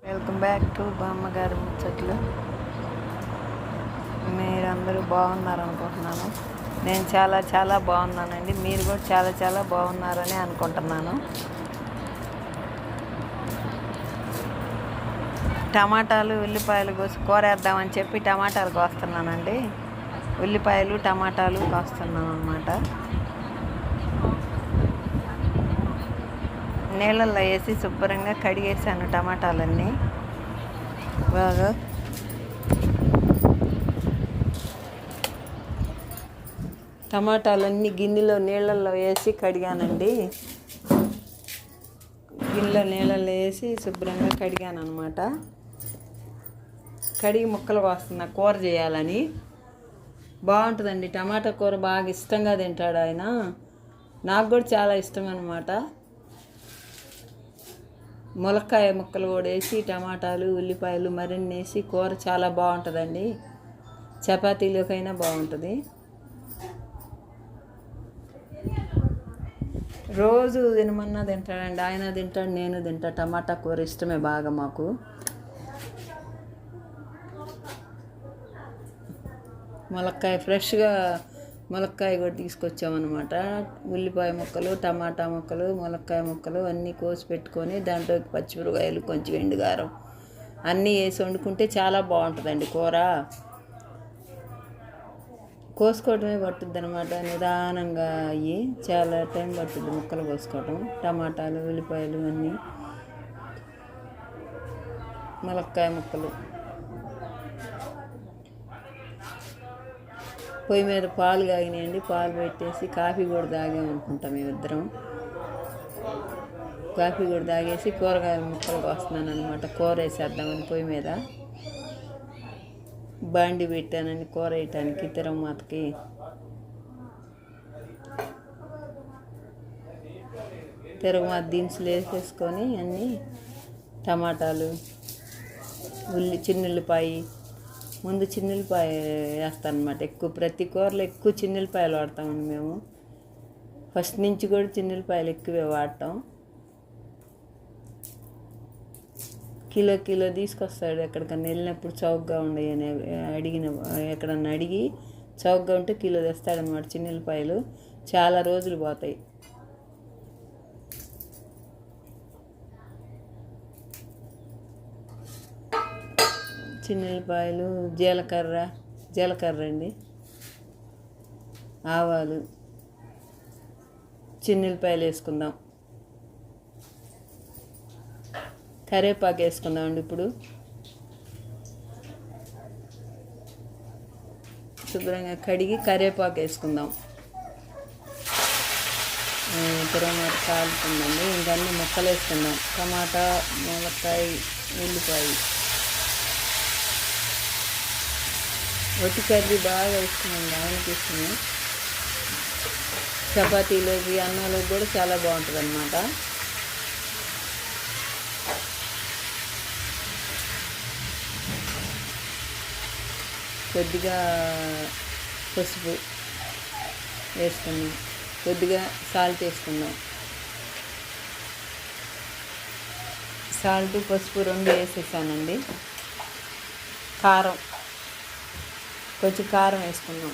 Welcome back to బామ్మగారి ముచ్చట్లు. మీరందరూ బాగున్నారనుకుంటున్నాను. నేను చాలా చాలా బాగున్నానండి. మీరు కూడా చాలా చాలా బాగున్నారని అనుకుంటున్నాను. టమాటాలు ఉల్లిపాయలు కోసి కూరేద్దామని చెప్పి టమాటాలు కోస్తున్నానండి. ఉల్లిపాయలు టమాటాలు కోస్తున్నాను అన్నమాట. నీళ్ళల్లో వేసి శుభ్రంగా కడిగేసాను టమాటాలన్నీ బాగా. టమాటాలన్నీ గిన్నెలో నీళ్ళల్లో వేసి కడిగానండి. గిన్నెలో నీళ్ళల్లో వేసి శుభ్రంగా కడిగాను అనమాట. కడిగి ముక్కలు కోస్తున్నా కూర చేయాలని. బాగుంటుందండి టమాటా కూర, బాగా ఇష్టంగా తింటాడు ఆయన. నాకు కూడా చాలా ఇష్టం అనమాట. ములక్కాయ ముక్కలు కూడా వేసి టమాటాలు ఉల్లిపాయలు మరిన్ని వేసి కూర చాలా బాగుంటుందండి. చపాతీలోకైనా బాగుంటుంది. రోజు తినమన్నా తింటాడండి ఆయన. తింటాడు, నేను తింటా. టమాటా కూర ఇష్టమే బాగా మాకు. ములక్కాయ ఫ్రెష్గా ములక్కాయ కూడా తీసుకొచ్చామన్నమాట. ఉల్లిపాయ ముక్కలు, టమాటా ముక్కలు, ములక్కాయ ముక్కలు అన్నీ కోసి పెట్టుకొని దాంట్లోకి పచ్చిమిరపకాయలు, కొంచెం ఎండుగారం అన్నీ వేసి వండుకుంటే చాలా బాగుంటుందండి కూర. కోసుకోవడమే పట్టుద్ది అనమాట. నిదానంగా అయ్యి చాలా టైం పట్టుద్ది ముక్కలు కోసుకోవడం. టమాటాలు ఉల్లిపాయలు అన్నీ, ములక్కాయ ముక్కలు. పొయ్యి మీద పాలు కాగినాయండి. పాలు పెట్టేసి కాఫీ కూడా తాగామనుకుంటాం మేమిద్దరం. కాఫీ కూడా తాగేసి కూరగాయల ముక్కలు కోస్తున్నాను అనమాట. కూర వేసేద్దామని పొయ్యి మీద బాండి పెట్టానని కూర వేయటానికి తిరగమాతకి. తిరగమాత దినుసులు వేసేసుకొని అన్నీ టమాటాలు చిన్నుల్లిపాయ, ముందు చిన్నుల్లిపాయ వేస్తాను అనమాట. ఎక్కువ ప్రతి కూరలో ఎక్కువ చిన్నుల్లిపాయలు వాడతామండి మేము. ఫస్ట్ నుంచి కూడా చిన్నుల్లిపాయలు ఎక్కువే వాడటం. కిలో తీసుకొస్తాడు ఎక్కడికన్నా వెళ్ళినప్పుడు. చౌకగా ఉండేయని ఎక్కడన్నా అడిగి చౌకగా ఉంటే కిలో తెస్తాడనమాట చిన్నుల్లిపాయలు. చాలా రోజులు పోతాయి. చిన్నుల్లిపాయలు, జీలకర్ర అండి, ఆవాలు, చిన్నుల్లిపాయలు వేసుకుందాం. కరివేపాకు వేసుకుందామండి. ఇప్పుడు శుభ్రంగా కడిగి కరివేపాకు వేసుకుందాం. తిరగమాత కాలుతుందండి. ఇంకన్నీ ముక్కలు వేసుకుందాం. టమాటా, ములక్కాయ, ఉల్లిపాయ. ఒట్టి కర్రీ బాగా ఇస్తున్నాం, ఆయనకి ఇస్తున్నాం. చపాతీలోకి అన్నంలోకి కూడా చాలా బాగుంటుంది అన్నమాట. కొద్దిగా పసుపు వేసుకుందాం, కొద్దిగా సాల్ట్ వేసుకుందాం. సాల్ట్ పసుపు రెండు వేసేసానండి. కారం, కొంచెం కారం వేసుకుందాం.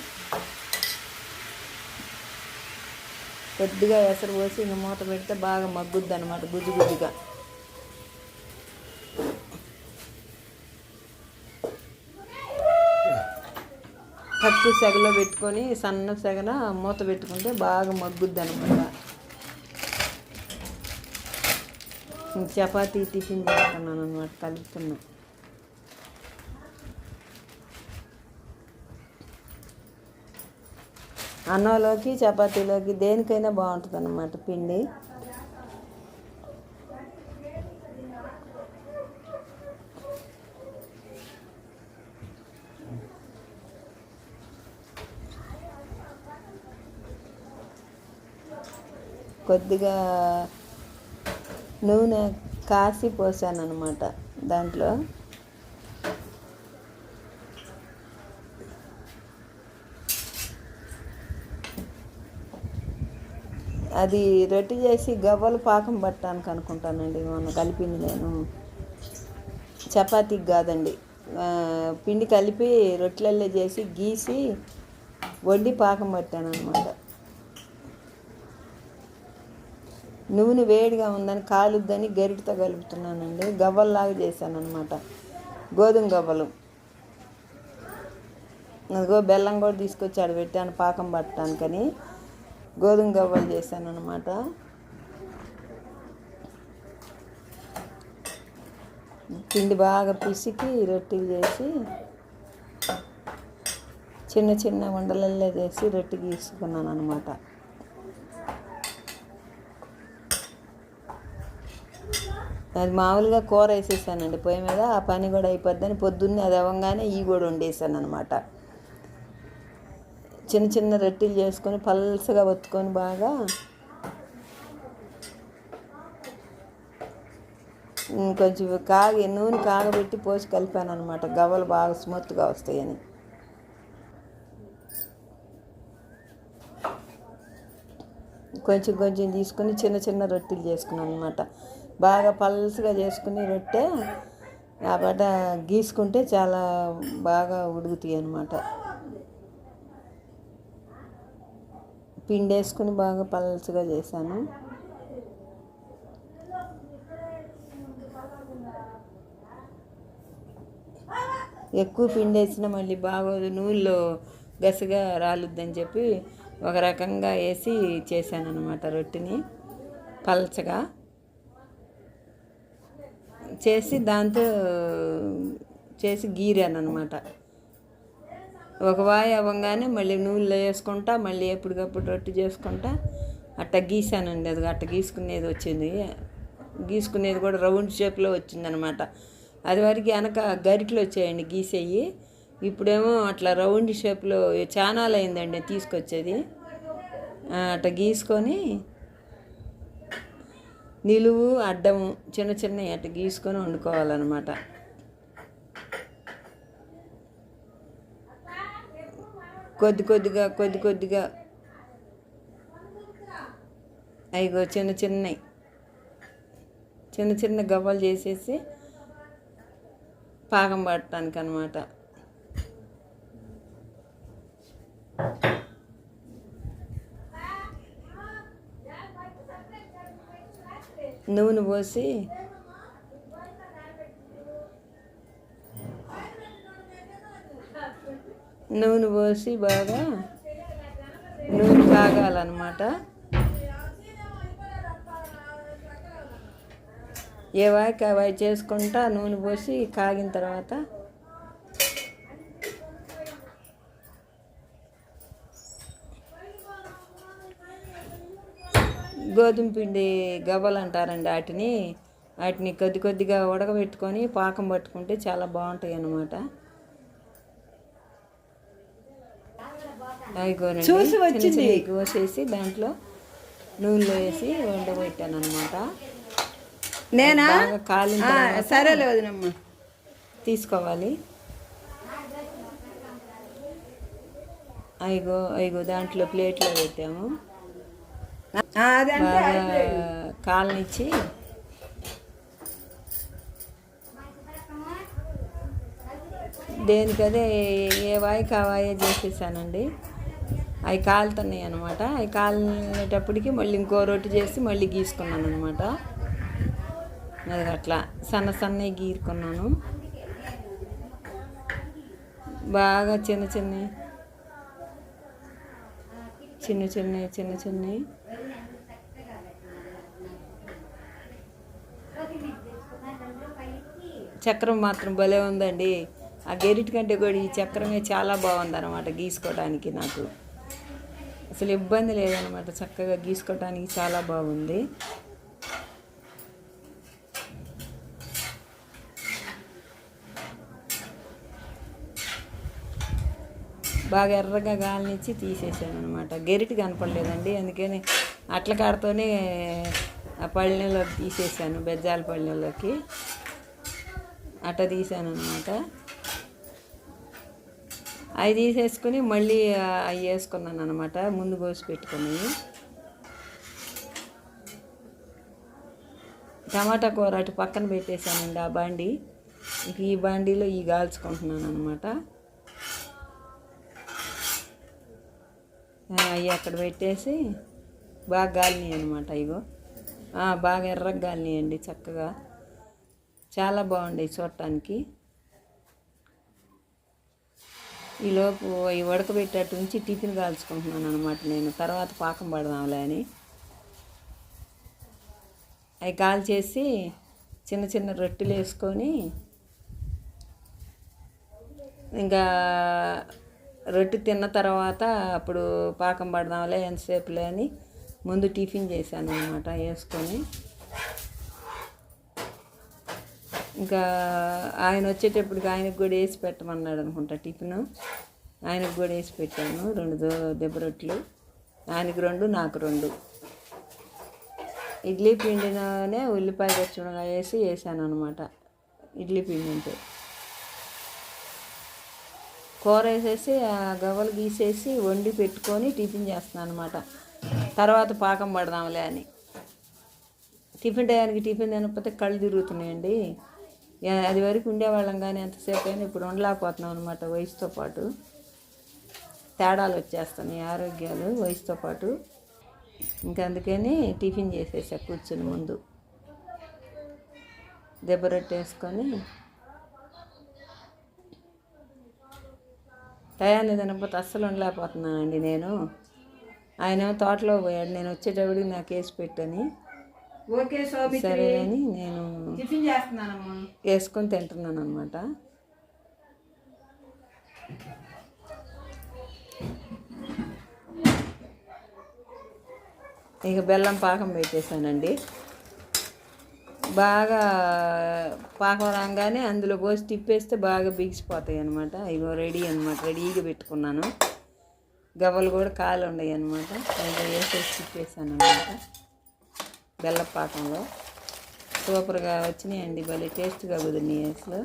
కొద్దిగా ఎసరు పోసి ఇంకా మూత పెడితే బాగా మగ్గుద్ది అనమాట, గుజ్జుగా. తక్కువ సెగలో పెట్టుకొని సన్న సెగన మూత పెట్టుకుంటే బాగా మగ్గుద్ది అనమాట. చపాతీ టిఫిన్ చేస్తున్నాను అనమాట, కలుపుతున్నాను. అన్నంలోకి చపాతీలోకి దేనికైనా బాగుంటుంది అన్నమాట పిండి. కొద్దిగా నూనె కాసి పోసాను అన్నమాట దాంట్లో. అది రొట్టె చేసి గవ్వలు పాకం పట్టడానికి అనుకుంటానండి మొన్న కలిపింది నేను. చపాతీకి కాదండి, పిండి కలిపి రొట్టెలల్లో చేసి గీసి వండి పాకం పట్టాను అనమాట. నూనె వేడిగా ఉందని కాలుద్దని గరిటతో కలుపుతున్నానండి. గవ్వల్లాగా చేశాను అనమాట, గోధుమ గవ్వలు. అదిగో బెల్లం కూడా తీసుకొచ్చి ఆడ పెట్టాను పాకం పట్టడానికని. గోధుమ గవ్వలు చేశాను అనమాట. పిండి బాగా పిసికి రొట్టెలు చేసి చిన్న చిన్న ఉండలల్లో చేసి రొట్టె గీసుకున్నాను అనమాట. అది మామూలుగా కూర వేసేసానండి పొయ్యి మీద. ఆ పని కూడా అయిపోద్దని పొద్దున్నే అది అవ్వగానే ఇవి కూడా వండేసాను అనమాట. చిన్న చిన్న రొట్టెలు చేసుకొని పల్సగా ఒత్తుకొని బాగా కొంచెం నూనె కాగబెట్టి పోసి కలిపాను అనమాట, గవ్వలు బాగా స్మూత్గా వస్తాయని. కొంచెం కొంచెం తీసుకుని చిన్న చిన్న రొట్టెలు చేసుకున్నాను అనమాట. బాగా పల్సగా చేసుకుని రొట్టె కాబట్టి గీసుకుంటే చాలా బాగా ఉడుకుతాయి అనమాట. పిండి వేసుకుని బాగా పల్సగా చేశాను. ఎక్కువ పిండి వేసినా మళ్ళీ బాగోదు, నూనెలో గసగా రాలుద్దని చెప్పి ఒక రకంగా వేసి చేశాను అనమాట. రొట్టెని పల్చగా చేసి దాంతో చేసి గీరాను అనమాట. ఒక వాయి అవ్వగానే మళ్ళీ నూనెలో వేసుకుంటా మళ్ళీ ఎప్పటికప్పుడు రొట్టె చేసుకుంటా అట్ట గీసానండి. అది అట్ట గీసుకునేది వచ్చింది. గీసుకునేది కూడా రౌండ్ షేప్లో వచ్చిందనమాట. అది వరకు వెనక గరిటలు వచ్చాయండి గీసేయి. ఇప్పుడేమో అట్లా రౌండ్ షేప్లో చాలా అయిందండి తీసుకొచ్చేది. అట్లా గీసుకొని నిలువు అడ్డము చిన్న చిన్నవి అట్లా గీసుకొని వండుకోవాలన్నమాట. కొద్ది కొద్దిగా అయ్యో చిన్న చిన్న గవ్వలు చేసేసి పాకం పట్టడానికి అనమాట. నూనె పోసి బాగా నూనె కాగాలన్నమాట. ఏ వాయికి ఆ వాయి చేసుకుంటా నూనె పోసి కాగిన తర్వాత గోధుమ పిండి గవ్వలు అంటారండి వాటిని కొద్దిగా ఉడకబెట్టుకొని పాకం పట్టుకుంటే చాలా బాగుంటాయి అన్నమాట. అవి చూసి వచ్చింది కోసేసి దాంట్లో నూనెలో వేసి వండబెట్టాను అనమాట. నేనా కాలిన సరేలే వదినమ్మ తీసుకోవాలి. అయిగో దాంట్లో ప్లేట్లో పెట్టాము. కాలనిచ్చి దేనికదే ఏ వాయికి ఆ వాయే చేసేసానండి. అవి కాలుతున్నాయి అనమాట. అవి కాలేటప్పటికి మళ్ళీ ఇంకో రొట్టె చేసి మళ్ళీ గీసుకున్నాను అనమాట. అది అట్లా సన్నవి గీరుకున్నాను. బాగా చిన్న చిన్నవి చక్రం మాత్రం భలే ఉందండి. ఆ గెరిటి కంటే కూడా ఈ చక్రమే చాలా బాగుంది అనమాట గీసుకోవడానికి. నాకు అసలు ఇబ్బంది లేదనమాట, చక్కగా గీసుకోవడానికి చాలా బాగుంది. బాగా ఎర్రగా గాలినిచ్చి తీసేసాను అనమాట. గెరిటి కనపడలేదండి, అందుకని అట్ల కాడతోనే ఆ పళ్ళెంలోకి తీసేసాను, బెజ్జాల పళ్ళెంలోకి అట్ట తీసాను అనమాట. అవి తీసేసుకుని మళ్ళీ అవి వేసుకున్నాను అనమాట, ముందు కోసి పెట్టుకున్నాయి. టమాటా కూర అటు పక్కన పెట్టేశానండి ఆ బండి. ఇక ఈ బాండీలో ఈ కాల్చుకుంటున్నాను అనమాట. అవి అక్కడ పెట్టేసి బాగా గాలినాయి అనమాట. ఇగో బాగా ఎర్రగా గాలినాయండి చక్కగా, చాలా బాగుండే చూడటానికి. ఈలోపు అవి ఉడకబెట్టేట్టు నుంచి టిఫిన్ కాల్చుకుంటున్నాను అనమాట నేను. తర్వాత పాకం పడదాంలే అని అవి కాల్చేసి చిన్న చిన్న రొట్టెలు వేసుకొని ఇంకా రొట్టె తిన్న తర్వాత అప్పుడు పాకం పడదాంలే ఎంతసేపులే అని ముందు టిఫిన్ చేశాను అనమాట వేసుకొని. ఇంకా ఆయన వచ్చేటప్పటికి ఆయనకు కూడా వేసి పెట్టమన్నాడు అనుకుంటా టిఫిన్. ఆయనకు కూడా వేసి పెట్టాను 2 దెబ్బ రొట్టెలు. ఆయనకు 2, నాకు 2. ఇడ్లీ పిండిలోనే ఉల్లిపాయ పచ్చిమిరపకాయ వేసాను అనమాట. ఇడ్లీ పిండి అంటే కూర వేసేసి ఆ గవ్వలు గీసేసి వండి పెట్టుకొని టిఫిన్ చేస్తున్నాను అనమాట. తర్వాత పాకం పడదాంలే అని. టిఫిన్ టయానికి టిఫిన్ తినకపోతే కళ్ళు తిరుగుతున్నాయండి. అది వరకు ఉండేవాళ్ళం కానీ ఎంతసేపు అయినా ఇప్పుడు ఉండలేకపోతున్నాం అనమాట. వయసుతో పాటు తేడాలు వచ్చేస్తున్నాయి ఆరోగ్యాలు వయసుతో పాటు. ఇంకా అందుకని టిఫిన్ చేసేసా కూర్చుని ముందు. దెబ్బ రొట్టె వేసుకొని టయాన్ని తినకపోతే అస్సలు ఉండలేకపోతున్నానండి నేను. ఆయన తోటలో పోయాడు, నేను వచ్చేటప్పటికి నాకు వేసి పెట్టని. సరే అని నేను వేసుకొని తింటున్నాను అనమాట. ఇక బెల్లం పాకం పెట్టేశానండి. బాగా పాకం రాగానే అందులో పోసి తిప్పేస్తే బాగా బిగిసిపోతాయి అనమాట. ఇగో రెడీ అనమాట, రెడీగా పెట్టుకున్నాను. గవ్వలు కూడా కాలు ఉన్నాయి అనమాట. ఇక వేసేసి తిప్పేసాను అనమాట. బెల్లం పాకంలో సూపర్గా వచ్చినాయండి, భలే టేస్ట్గా కుదిరినాయి. అసలు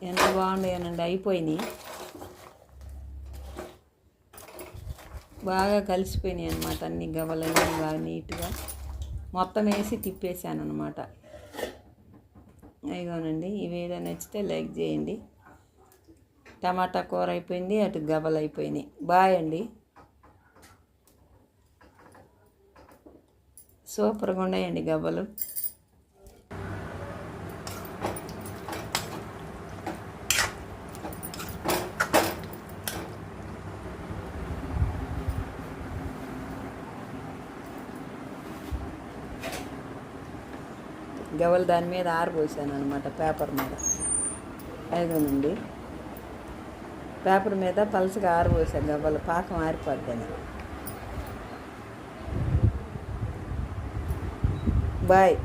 ఎంత బాగున్నాయనండి. అయిపోయినాయి, బాగా కలిసిపోయినాయి అనమాట. అన్ని గవ్వలన్నీ బాగా నీట్గా మొత్తం వేసి తిప్పేసాను అనమాట. అయిగోనండి. ఈ వీడియో నచ్చితే లైక్ చేయండి. టమాటా కూర అయిపోయింది, అటు గవ్వలు అయిపోయినాయి. బాయ్ అండి. సూపర్గా ఉన్నాయండి గవ్వలు. గవ్వలు దాని మీద ఆరబోసాను అనమాట, పేపర్ మీద. అయిపోయిందండి. పేపర్ మీద పలసగా ఆరబోసాను గవ్వలు, పాకం ఆరిపోద్దని. బాయ్.